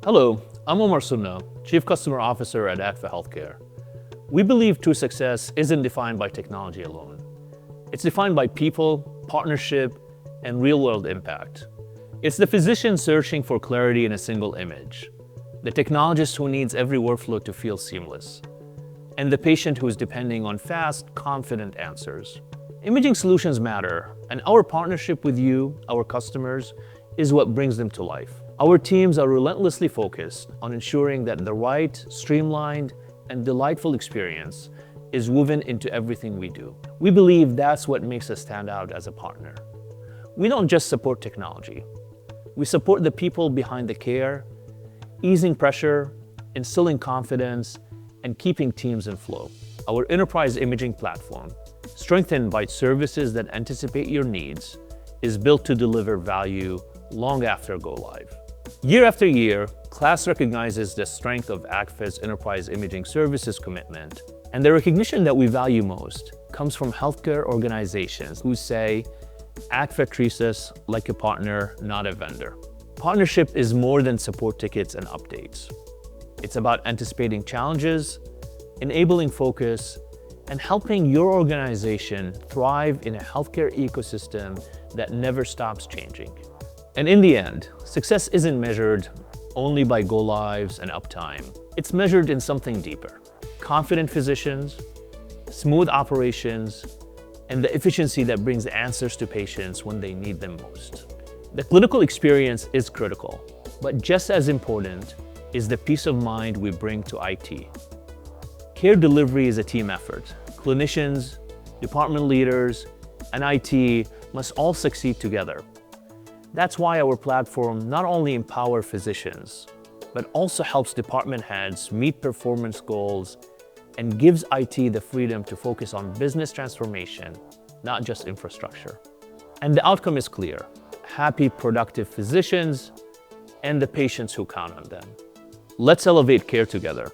Hello, I'm Omar Sunna, Chief Customer Officer at AGFA HealthCare. We believe true success isn't defined by technology alone. It's defined by people, partnership, and real-world impact. It's the physician searching for clarity in a single image, the technologist who needs every workflow to feel seamless, and the patient who is depending on fast, confident answers. Imaging solutions matter, and our partnership with you, our customers, is what brings them to life. Our teams are relentlessly focused on ensuring that the right, streamlined, and delightful experience is woven into everything we do. We believe that's what makes us stand out as a partner. We don't just support technology. We support the people behind the care, easing pressure, instilling confidence, and keeping teams in flow. Our enterprise imaging platform, strengthened by services that anticipate your needs, is built to deliver value long after go live. Year after year, KLAS recognizes the strength of AGFA's enterprise imaging services commitment, and the recognition that we value most comes from healthcare organizations who say, AGFA treats us like a partner, not a vendor. Partnership is more than support tickets and updates. It's about anticipating challenges, enabling focus, and helping your organization thrive in a healthcare ecosystem that never stops changing. And in the end, success isn't measured only by go-lives and uptime. It's measured in something deeper. Confident physicians, smooth operations, and the efficiency that brings answers to patients when they need them most. The clinical experience is critical, but just as important is the peace of mind we bring to IT. Care delivery is a team effort. Clinicians, department leaders, and IT must all succeed together. That's why our platform not only empowers physicians, but also helps department heads meet performance goals and gives IT the freedom to focus on business transformation, not just infrastructure. And the outcome is clear: happy, productive physicians and the patients who count on them. Let's elevate care together.